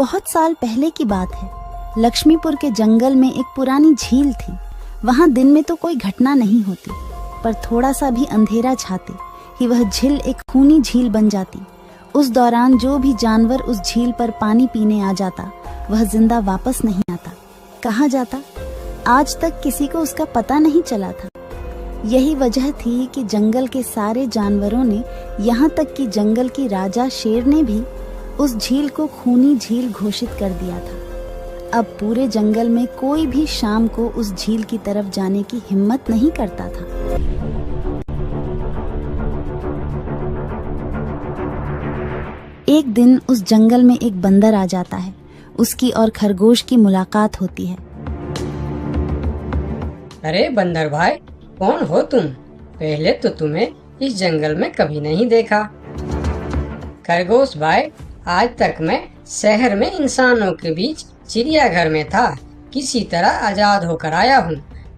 बहुत साल पहले की बात है। लक्ष्मीपुर के जंगल में एक पुरानी झील थी। वहां दिन में तो कोई घटना नहीं होती, पर थोड़ा सा भी अंधेरा छाते ही वह झील एक खूनी झील बन जाती। उस दौरान जो भी जानवर उस झील पर पानी पीने आ जाता वह जिंदा वापस नहीं आता। कहाँ जाता आज तक किसी को उसका पता नहीं चला था। यही वजह थी कि जंगल के सारे जानवरों ने, यहाँ तक कि जंगल की राजा शेर ने भी उस झील को खूनी झील घोषित कर दिया था। अब पूरे जंगल में कोई भी शाम को उस झील की तरफ जाने की हिम्मत नहीं करता था। एक दिन उस जंगल में एक बंदर आ जाता है। उसकी और खरगोश की मुलाकात होती है। अरे बंदर भाई, कौन हो तुम? पहले तो तुम्हें इस जंगल में कभी नहीं देखा। खरगोश भाई, आज तक मैं शहर में इंसानों के बीच चिड़ियाघर में था, किसी तरह आजाद होकर आया हूँ।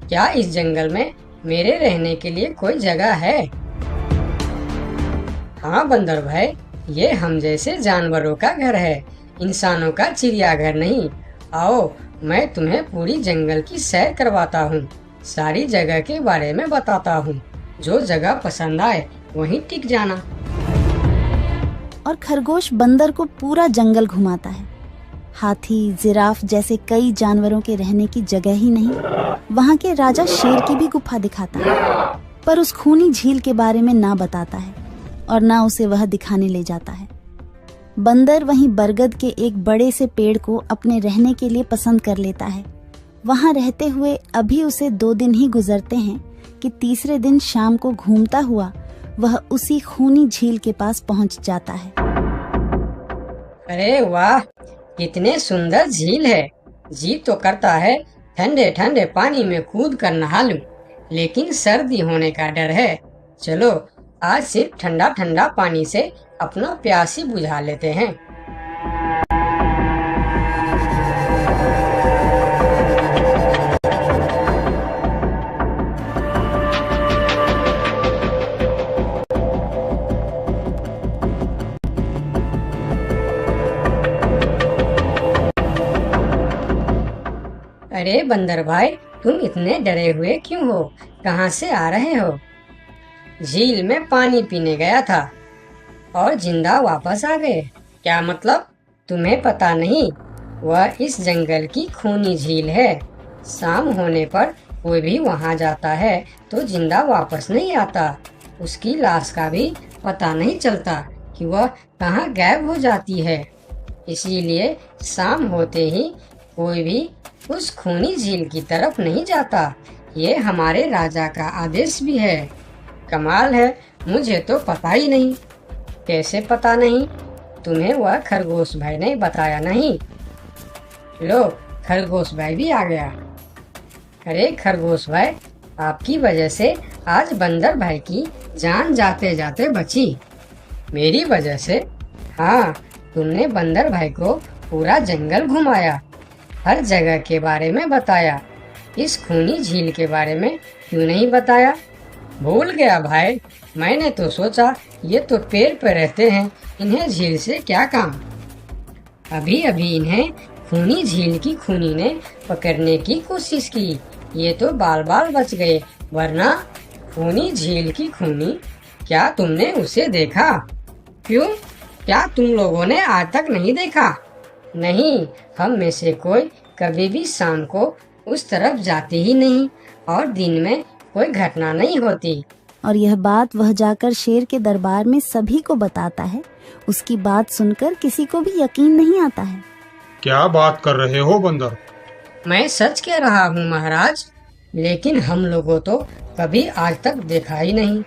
क्या इस जंगल में मेरे रहने के लिए कोई जगह है? हाँ बंदर भाई, ये हम जैसे जानवरों का घर है, इंसानों का चिड़ियाघर नहीं। आओ, मैं तुम्हें पूरी जंगल की सैर करवाता हूँ, सारी जगह के बारे में बताता हूँ। जो जगह पसंद आए वहीं टिक जाना। और खरगोश बंदर को पूरा जंगल घुमाता है। हाथी, जिराफ जैसे कई जानवरों के रहने की जगह ही नहीं, वहाँ के राजा शेर की भी गुफा दिखाता है, पर उस खूनी झील के बारे में ना बताता है और ना उसे वह दिखाने ले जाता है। बंदर वहीं बरगद के एक बड़े से पेड़ को अपने रहने के लिए पसंद कर लेता है। वहां रहते हुए अभी उसे 2 दिन ही गुजरते हैं कि तीसरे दिन शाम को घूमता हुआ वह उसी खूनी झील के पास पहुंच जाता है। अरे वाह, कितने सुंदर झील है। जी तो करता है ठंडे ठंडे पानी में कूद कर नहा लूं, लेकिन सर्दी होने का डर है। चलो आज सिर्फ ठंडा ठंडा पानी से अपना प्यास ही बुझा लेते हैं। अरे बंदर भाई, तुम इतने डरे हुए क्यों हो? कहाँ से आ रहे हो? झील में पानी पीने गया था और जिंदा वापस आ गए। क्या मतलब? तुम्हें पता नहीं? वह इस जंगल की खूनी झील है। शाम होने पर कोई भी वहाँ जाता है तो जिंदा वापस नहीं आता। उसकी लाश का भी पता नहीं चलता कि वह कहाँ गायब हो जाती है। इसीलिए शाम होते ही कोई भी उस खूनी झील की तरफ नहीं जाता। ये हमारे राजा का आदेश भी है। कमाल है, मुझे तो पता ही नहीं। कैसे पता नहीं? तुम्हें वह खरगोश भाई ने बताया नहीं? लो, खरगोश भाई भी आ गया। अरे खरगोश भाई, आपकी वजह से आज बंदर भाई की जान जाते जाते बची। मेरी वजह से? हाँ, तुमने बंदर भाई को पूरा जंगल घुमाया, हर जगह के बारे में बताया। इस खूनी झील के बारे में क्यों नहीं बताया? भूल गया भाई, मैंने तो सोचा ये तो पेड़ पे रहते हैं, इन्हें झील से क्या काम। अभी अभी इन्हें खूनी झील की खूनी ने पकड़ने की कोशिश की, ये तो बाल बाल बच गए, वरना खूनी झील की खूनी, क्या तुमने उसे देखा? क्यों, क्या तुम लोगों ने आज तक नहीं देखा? नहीं, हम में से कोई कभी भी शाम को उस तरफ जाते ही नहीं और दिन में कोई घटना नहीं होती। और यह बात वह जाकर शेर के दरबार में सभी को बताता है। उसकी बात सुनकर किसी को भी यकीन नहीं आता है। क्या बात कर रहे हो बंदर? मैं सच कह रहा हूँ महाराज, लेकिन हम लोगों तो कभी आज तक देखा ही नहीं,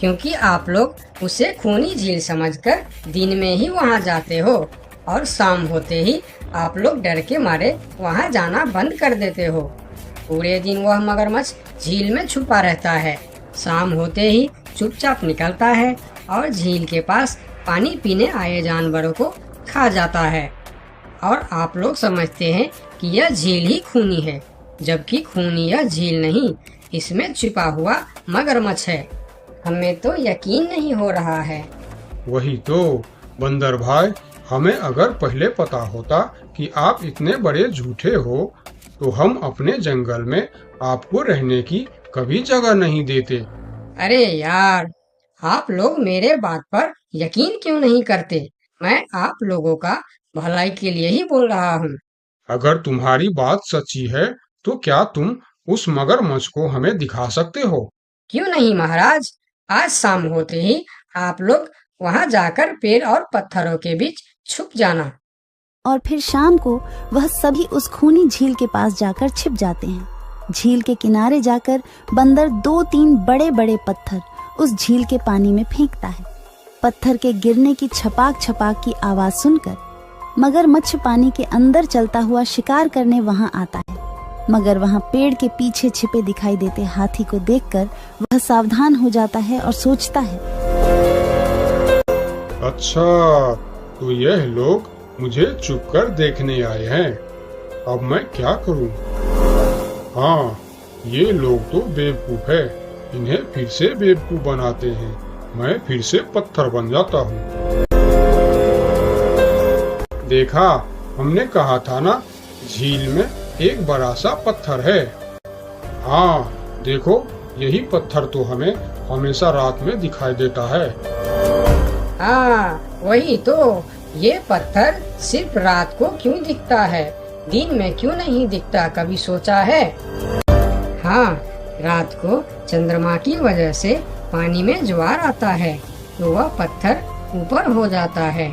क्योंकि आप लोग उसे खूनी झील समझकर दिन में ही वहाँ जाते हो और शाम होते ही आप लोग डर के मारे वहाँ जाना बंद कर देते हो। पूरे दिन वह मगरमच्छ झील में छुपा रहता है, शाम होते ही चुपचाप निकलता है और झील के पास पानी पीने आए जानवरों को खा जाता है। और आप लोग समझते हैं कि यह झील ही खूनी है, जबकि खूनी यह झील नहीं, इसमें छिपा हुआ मगरमच्छ है। हमें तो यकीन नहीं हो रहा है। वही तो बंदर भाई, हमें अगर पहले पता होता कि आप इतने बड़े झूठे हो तो हम अपने जंगल में आपको रहने की कभी जगह नहीं देते। अरे यार, आप लोग मेरे बात पर यकीन क्यों नहीं करते? मैं आप लोगों का भलाई के लिए ही बोल रहा हूँ। अगर तुम्हारी बात सच्ची है तो क्या तुम उस मगरमच्छ को हमें दिखा सकते हो? क्यों नहीं महाराज, आज शाम होते ही आप लोग वहां जाकर पेड़ और पत्थरों के बीच छुप जाना। और फिर शाम को वह सभी उस खूनी झील के पास जाकर छिप जाते हैं। झील के किनारे जाकर बंदर 2-3 बड़े बड़े पत्थर उस झील के पानी में फेंकता है। पत्थर के गिरने की छपाक छपाक की आवाज सुनकर मगरमच्छ पानी के अंदर चलता हुआ शिकार करने वहां आता है। मगर वहां पेड़ के पीछे छिपे दिखाई देते हाथी को देखकर वह सावधान हो जाता है और सोचता है, अच्छा, तो यह लोग मुझे चुप कर देखने आए हैं। अब मैं क्या करूं? हाँ, ये लोग तो बेवकूफ है। इन्हें फिर से बेवकूफ बनाते हैं। मैं फिर से पत्थर बन जाता हूँ। देखा, हमने कहा था ना, झील में एक बड़ा सा पत्थर है। हाँ, देखो, यही पत्थर तो हमें हमेशा रात में दिखाई देता है। हाँ, वही तो। ये पत्थर सिर्फ रात को क्यों दिखता है, दिन में क्यों नहीं दिखता, कभी सोचा है? हाँ, रात को चंद्रमा की वजह से पानी में ज्वार आता है तो वह पत्थर ऊपर हो जाता है।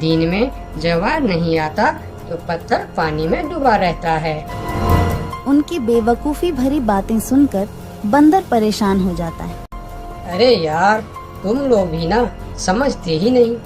दिन में ज्वार नहीं आता तो पत्थर पानी में डूबा रहता है। उनकी बेवकूफी भरी बातें सुनकर बंदर परेशान हो जाता है। अरे यार, तुम लोग भी ना समझते ही नहीं।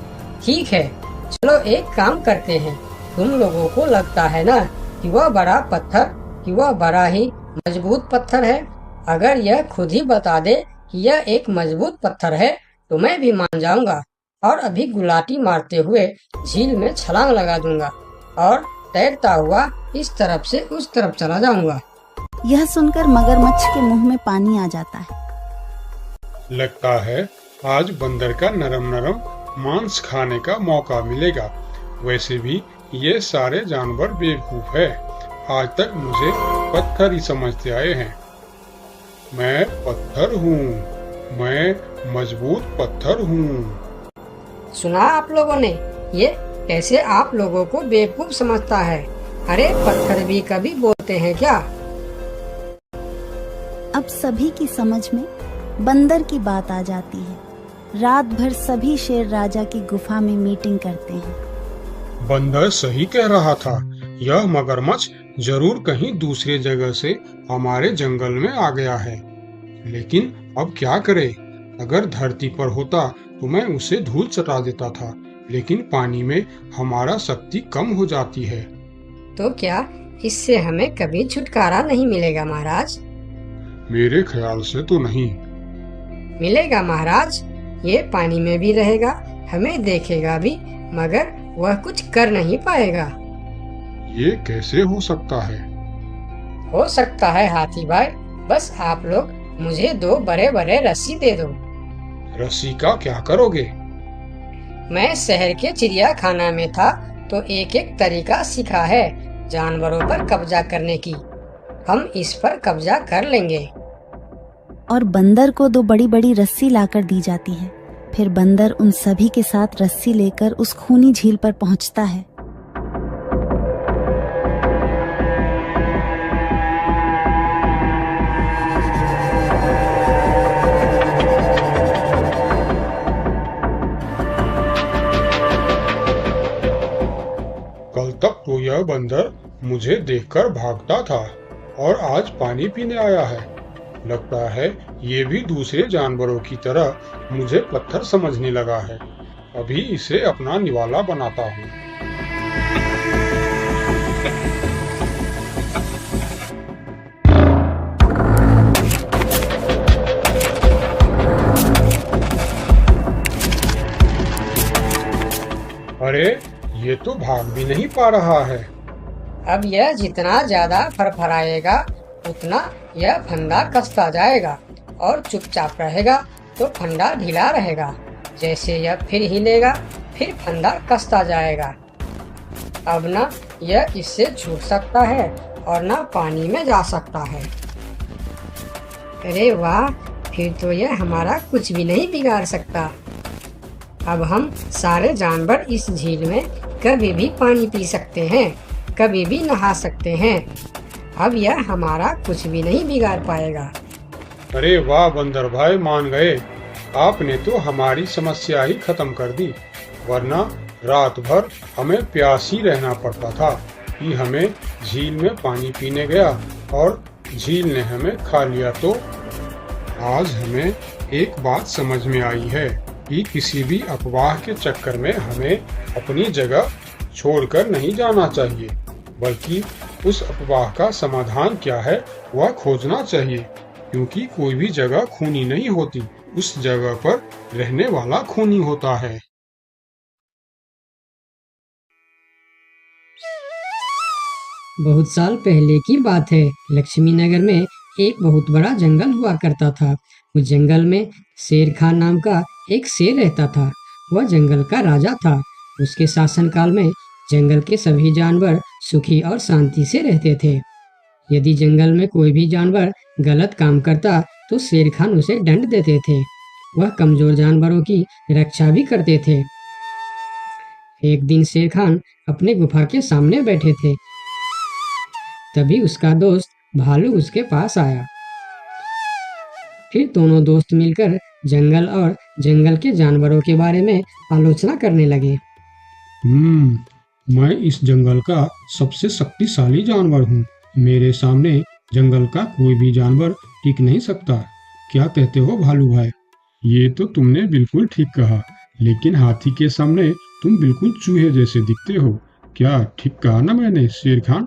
ठीक है, चलो एक काम करते हैं। तुम लोगों को लगता है ना कि वह बड़ा पत्थर, कि वह बड़ा ही मजबूत पत्थर है। अगर यह खुद ही बता दे कि यह एक मजबूत पत्थर है तो मैं भी मान जाऊंगा और अभी गुलाटी मारते हुए झील में छलांग लगा दूंगा और तैरता हुआ इस तरफ से उस तरफ चला जाऊंगा। यह सुनकर मगरमच्छ के मुंह में पानी आ जाता है। लगता है आज बंदर का नरम नरम मांस खाने का मौका मिलेगा। वैसे भी ये सारे जानवर बेवकूफ है। आज तक मुझे पत्थर ही समझते आए हैं। मैं पत्थर हूँ, मैं मजबूत पत्थर हूँ। सुना आप लोगों ने? ये कैसे आप लोगों को बेवकूफ समझता है? अरे पत्थर भी कभी बोलते हैं क्या? अब सभी की समझ में बंदर की बात आ जाती है। रात भर सभी शेर राजा की गुफा में मीटिंग करते हैं। बंदर सही कह रहा था। यह मगरमच्छ जरूर कहीं दूसरे जगह से हमारे जंगल में आ गया है। लेकिन अब क्या करे? अगर धरती पर होता तो मैं उसे धूल चटा देता था, लेकिन पानी में हमारा शक्ति कम हो जाती है। तो क्या इससे हमें कभी छुटकारा नहीं मिलेगा महाराज? मेरे ख्याल से तो नहीं। मिलेगा महाराज। ये पानी में भी रहेगा, हमें देखेगा भी, मगर वह कुछ कर नहीं पाएगा। ये कैसे हो सकता है? हो सकता है हाथी भाई। बस आप लोग मुझे 2 बड़े बड़े रस्सी दे दो। रस्सी का क्या करोगे? मैं शहर के चिड़ियाखाना में था तो एक एक तरीका सीखा है जानवरों पर कब्जा करने की। हम इस पर कब्जा कर लेंगे। और बंदर को 2 बड़ी बड़ी रस्सी लाकर दी जाती है। फिर बंदर उन सभी के साथ रस्सी लेकर उस खूनी झील पर पहुंचता है। कल तक तो यह बंदर मुझे देखकर भागता था और आज पानी पीने आया है। लगता है ये भी दूसरे जानवरों की तरह मुझे पत्थर समझने लगा है। अभी इसे अपना निवाला बनाता हूँ। अरे, ये तो भाग भी नहीं पा रहा है। अब यह जितना ज्यादा फरफराएगा उतना यह फंदा कसता जाएगा और चुपचाप रहेगा तो फंदा ढीला रहेगा। जैसे यह फिर हिलेगा, फिर फंदा कसता जाएगा। अब ना यह इससे छूट सकता है और ना पानी में जा सकता है। अरे वाह, फिर तो यह हमारा कुछ भी नहीं बिगाड़ सकता। अब हम सारे जानवर इस झील में कभी भी पानी पी सकते हैं, कभी भी नहा सकते हैं। अब यह हमारा कुछ भी नहीं बिगाड़ पाएगा। अरे वाह बंदर भाई, मान गए। आपने तो हमारी समस्या ही खत्म कर दी, वरना रात भर हमें प्यास ही रहना पड़ता था कि हमें झील में पानी पीने गया और झील ने हमें खा लिया। तो आज हमें एक बात समझ में आई है कि किसी भी अफवाह के चक्कर में हमें अपनी जगह छोड़कर नहीं जाना चाहिए, बल्कि उस अफवाह का समाधान क्या है वह खोजना चाहिए, क्योंकि कोई भी जगह खूनी नहीं होती, उस जगह पर रहने वाला खूनी होता है। बहुत साल पहले की बात है। लक्ष्मी नगर में एक बहुत बड़ा जंगल हुआ करता था। उस जंगल में शेर खान नाम का एक शेर रहता था। वह जंगल का राजा था। उसके शासनकाल में जंगल के सभी जानवर सुखी और शांति से रहते थे। यदि जंगल में कोई भी जानवर गलत काम करता तो शेर खान उसे दंड देते थे। वह कमजोर जानवरों की रक्षा भी करते थे। एक दिन शेर खान अपने गुफा के सामने बैठे थे। तभी उसका दोस्त भालू उसके पास आया। फिर दोनों दोस्त मिलकर जंगल और जंगल के जानवरों के बारे में आलोचना करने लगे। मैं इस जंगल का सबसे शक्तिशाली जानवर हूँ। मेरे सामने जंगल का कोई भी जानवर टिक नहीं सकता। क्या कहते हो भालू भाई? ये तो तुमने बिल्कुल ठीक कहा, लेकिन हाथी के सामने तुम बिल्कुल चूहे जैसे दिखते हो। क्या ठीक कहा ना मैंने शेर खान?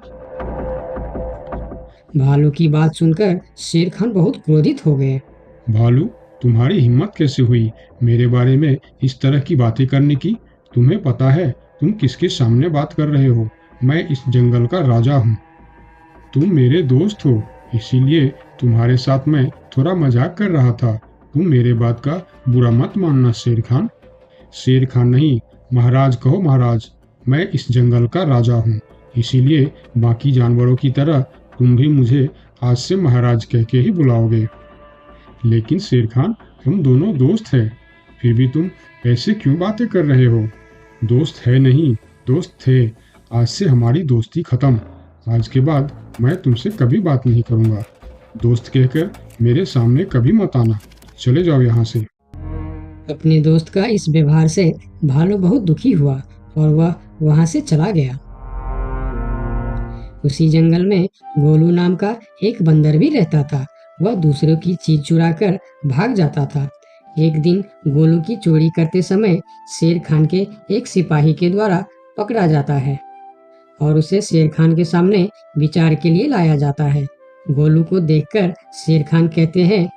भालू की बात सुनकर शेर खान बहुत क्रोधित हो गए। भालू, तुम्हारी हिम्मत कैसे हुई मेरे बारे में इस तरह की बातें करने की? तुम्हें पता है तुम किसके सामने बात कर रहे हो? मैं इस जंगल का राजा हूँ। तुम मेरे दोस्त हो, इसीलिए तुम्हारे साथ मैं थोड़ा मजाक कर रहा था। तुम मेरे बात का बुरा मत मानना शेर खान। शेर खान नहीं, महाराज कहो महाराज। मैं इस जंगल का राजा हूँ, इसीलिए बाकी जानवरों की तरह तुम भी मुझे आज से महाराज कह के ही बुलाओगे। लेकिन शेर खान, हम दोनों दोस्त हैं, फिर भी तुम ऐसे क्यों बातें कर रहे हो? दोस्त है नहीं, दोस्त थे। आज से हमारी दोस्ती खत्म। आज के बाद मैं तुमसे कभी बात नहीं करूँगा। दोस्त कहकर मेरे सामने कभी मत आना। चले जाओ यहाँ से। अपने दोस्त का इस व्यवहार से भालू बहुत दुखी हुआ और वह वहां से चला गया। उसी जंगल में गोलू नाम का एक बंदर भी रहता था। वह दूसरों की चीज चुराकर भाग जाता था। एक दिन गोलू की चोरी करते समय शेर खान के एक सिपाही के द्वारा पकड़ा जाता है और उसे शेर खान के सामने विचार के लिए लाया जाता है। गोलू को देखकर शेर खान कहते हैं,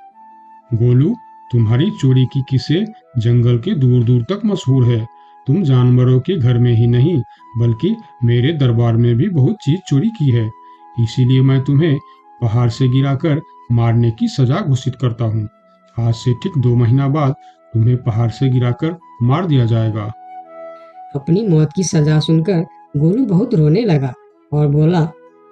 गोलू, तुम्हारी चोरी की किस्से जंगल के दूर दूर तक मशहूर है। तुम जानवरों के घर में ही नहीं, बल्कि मेरे दरबार में भी बहुत चीज चोरी की है। इसीलिए मैं तुम्हें पहाड़ से गिराकर मारने की सजा घोषित करता हूँ। आज से ठीक 2 महीना बाद तुम्हें पहाड़ से गिराकर मार दिया जाएगा। अपनी मौत की सजा सुनकर गोलू बहुत रोने लगा और बोला,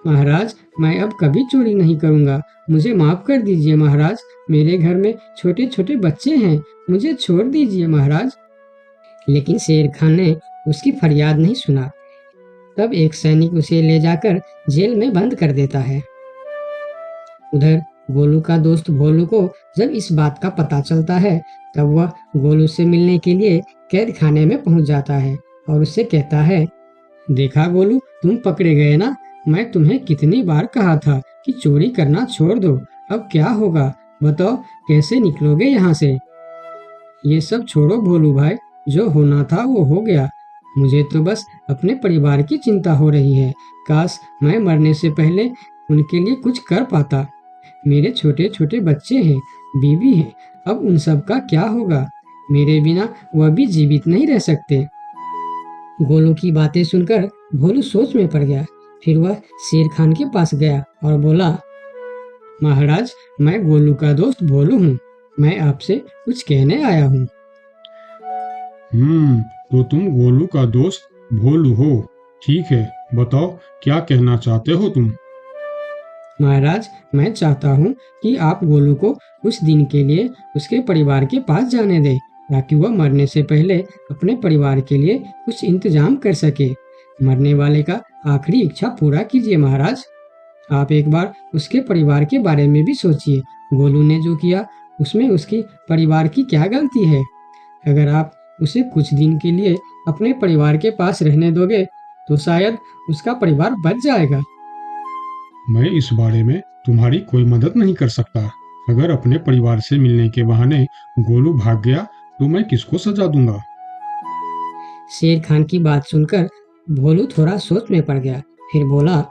महाराज, मैं अब कभी चोरी नहीं करूँगा। मुझे माफ कर दीजिए महाराज। मेरे घर में छोटे छोटे बच्चे हैं, मुझे छोड़ दीजिए महाराज। लेकिन शेर खान ने उसकी फरियाद नहीं सुना। तब एक सैनिक उसे ले जाकर जेल में बंद कर देता है। उधर गोलू का दोस्त भोलू को जब इस बात का पता चलता है, तब वह गोलू से मिलने के लिए कैद खाने में पहुंच जाता है और उससे कहता है, देखा गोलू, तुम पकड़े गए ना। मैं तुम्हें कितनी बार कहा था कि चोरी करना छोड़ दो। अब क्या होगा बताओ, कैसे निकलोगे यहाँ से? ये सब छोड़ो भोलू भाई, जो होना था वो हो गया। मुझे तो बस अपने परिवार की चिंता हो रही है। काश मैं मरने से पहले उनके लिए कुछ कर पाता। मेरे छोटे छोटे बच्चे हैं, बीवी है, अब उन सब का क्या होगा? मेरे बिना वह भी जीवित नहीं रह सकते। गोलू की बातें सुनकर भोलू सोच में पड़ गया। फिर वह शेर खान के पास गया और बोला, महाराज, मैं गोलू का दोस्त भोलू हूँ। मैं आपसे कुछ कहने आया हूँ। तो तुम गोलू का दोस्त भोलू हो। ठीक है, बताओ क्या कहना चाहते हो तुम। महाराज, मैं चाहता हूँ कि आप गोलू को कुछ दिन के लिए उसके परिवार के पास जाने दें, ताकि वह मरने से पहले अपने परिवार के लिए कुछ इंतजाम कर सके। मरने वाले का आखिरी इच्छा पूरा कीजिए महाराज। आप एक बार उसके परिवार के बारे में भी सोचिए। गोलू ने जो किया उसमें उसकी परिवार की क्या गलती है? अगर आप उसे कुछ दिन के लिए अपने परिवार के पास रहने दोगे तो शायद उसका परिवार बच जाएगा। मैं इस बारे में तुम्हारी कोई मदद नहीं कर सकता। अगर अपने परिवार से मिलने के बहाने गोलू भाग गया तो मैं किसको सजा दूंगा। शेर खान की बात सुनकर भोलू थोड़ा सोच में पड़ गया। फिर बोला,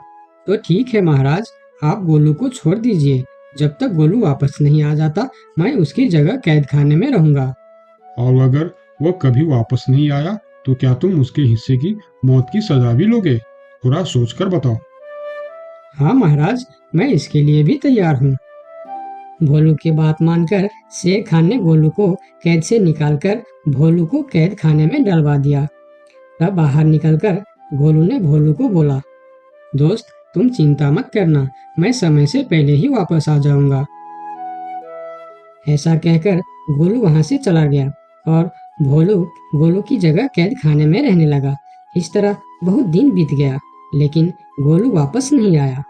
तो ठीक है महाराज, आप गोलू को छोड़ दीजिए। जब तक गोलू वापस नहीं आ जाता मैं उसकी जगह कैद खाने में रहूंगा। और अगर वह कभी वापस नहीं आया तो क्या तुम उसके हिस्से की मौत की सजा भी लोगे? थोड़ा सोचकर बताओ। हाँ महाराज, मैं इसके लिए भी तैयार हूँ। भोलू की बात मानकर शेर खान ने गोलू को कैद से निकालकर भोलू को कैद खाने में डलवा दिया। तब बाहर निकलकर गोलू ने भोलू को बोला, दोस्त तुम चिंता मत करना, मैं समय से पहले ही वापस आ जाऊंगा। ऐसा कहकर गोलू वहां से चला गया और भोलू गोलू की जगह कैद खाने में रहने लगा। इस तरह बहुत दिन बीत गया, लेकिन गोलू वापस नहीं आया।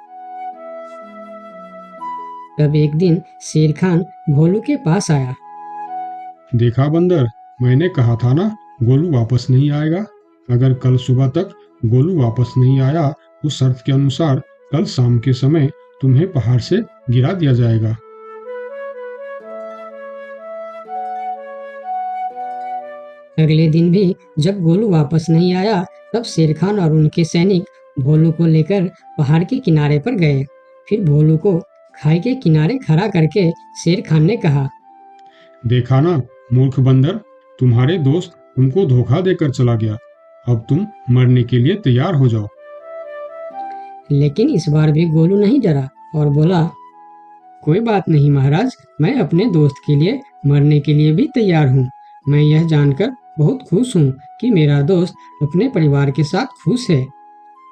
तब एक दिन शेर खान भोलू के पास आया। देखा बंदर, मैंने कहा था ना गोलू वापस नहीं आएगा। अगर कल सुबह तक गोलू वापस नहीं आया तो शर्त के अनुसार कल शाम के समय तुम्हें पहाड़ से गिरा दिया जाएगा। अगले दिन भी जब गोलू वापस नहीं आया तब शेर खान और उनके सैनिक भोलू को लेकर पहाड़ के किनारे पर गए। फिर भोलू को खाई के किनारे खड़ा करके शेर खान ने कहा, देखा ना मूर्ख बंदर, तुम्हारे दोस्त तुमको धोखा देकर चला गया। अब तुम मरने के लिए तैयार हो जाओ। लेकिन इस बार भी गोलू नहीं डरा और बोला, कोई बात नहीं महाराज, मैं अपने दोस्त के लिए मरने के लिए भी तैयार हूँ। मैं यह जानकर बहुत खुश हूँ कि मेरा दोस्त अपने परिवार के साथ खुश है।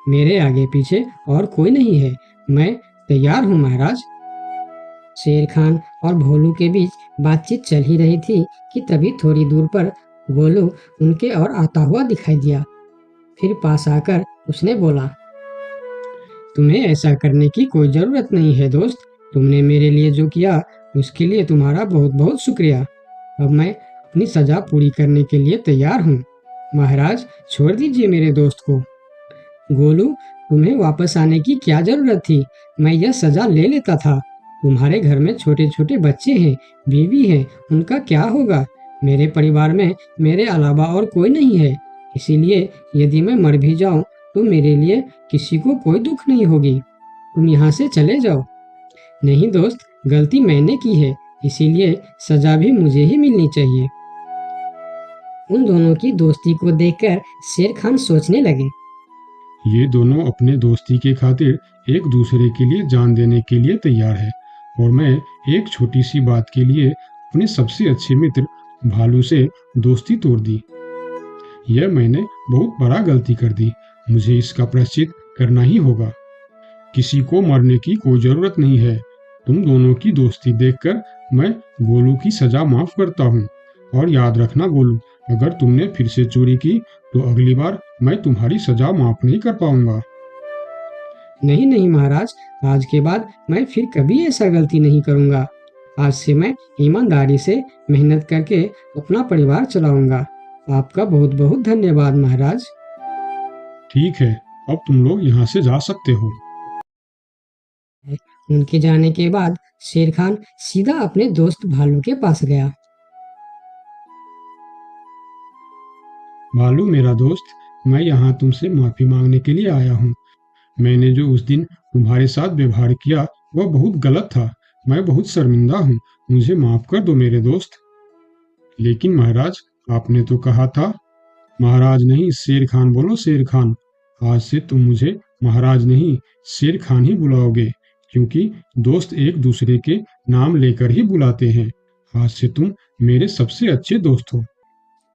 मेरे आगे पीछे और कोई नहीं है, मैं तैयार हूँ महाराज। शेर खान और भोलू के बीच बातचीत चल ही रही थी कि तभी थोड़ी दूर पर गोलू उनके और आता हुआ दिखाई दिया। फिर पास आकर उसने बोला, तुम्हें ऐसा करने की कोई जरूरत नहीं है दोस्त। तुमने मेरे लिए जो किया उसके लिए तुम्हारा बहुत बहुत शुक्रिया। अब मैं अपनी सजा पूरी करने के लिए तैयार हूँ। महाराज छोड़ दीजिए मेरे दोस्त को। गोलू, तुम्हें वापस आने की क्या जरूरत थी? मैं यह सजा ले लेता था। तुम्हारे घर में छोटे छोटे बच्चे हैं, बीवी है, उनका क्या होगा? मेरे परिवार में मेरे अलावा और कोई नहीं है, इसीलिए यदि मैं मर भी जाऊं तो मेरे लिए किसी को कोई दुख नहीं होगी। तुम यहाँ से चले जाओ। नहीं दोस्त, गलती मैंने की है, इसीलिए सजा भी मुझे ही मिलनी चाहिए। उन दोनों की दोस्ती को देखकर शेर खान सोचने लगे, ये दोनों अपने दोस्ती के खातिर एक दूसरे के लिए जान देने के लिए तैयार है, और मैं एक छोटी सी बात के लिए अपने सबसे अच्छे मित्र भालू से दोस्ती तोड़ दी। यह मैंने बहुत बड़ा गलती कर दी। मुझे इसका प्रायश्चित करना ही होगा। किसी को मरने की कोई जरूरत नहीं है। तुम दोनों की दोस्ती देखकर मैं गोलू की सजा माफ करता हूँ। और याद रखना गोलू, अगर तुमने फिर से चोरी की तो अगली बार मैं तुम्हारी सजा माफ नहीं कर पाऊंगा। नहीं नहीं महाराज, आज के बाद मैं फिर कभी ऐसा गलती नहीं करूंगा। आज से मैं ईमानदारी से मेहनत करके अपना परिवार चलाऊंगा। आपका बहुत बहुत धन्यवाद महाराज। ठीक है, अब तुम लोग यहाँ से जा सकते हो। उनके जाने के बाद शेर खान सीधा अपने दोस्त भालू के पास गया। भालू मेरा दोस्त, मैं यहाँ तुमसे माफी मांगने के लिए आया हूँ। मैंने जो उस दिन तुम्हारे साथ व्यवहार किया वह बहुत गलत था। मैं बहुत शर्मिंदा हूँ, मुझे माफ कर दो मेरे दोस्त। लेकिन महाराज, आपने तो कहा था। महाराज नहीं, शेर खान बोलो, शेर खान। आज से तुम मुझे महाराज नहीं, शेर खान ही बुलाओगे, क्योंकि दोस्त एक दूसरे के नाम लेकर ही बुलाते हैं। आज से तुम मेरे सबसे अच्छे दोस्त हो।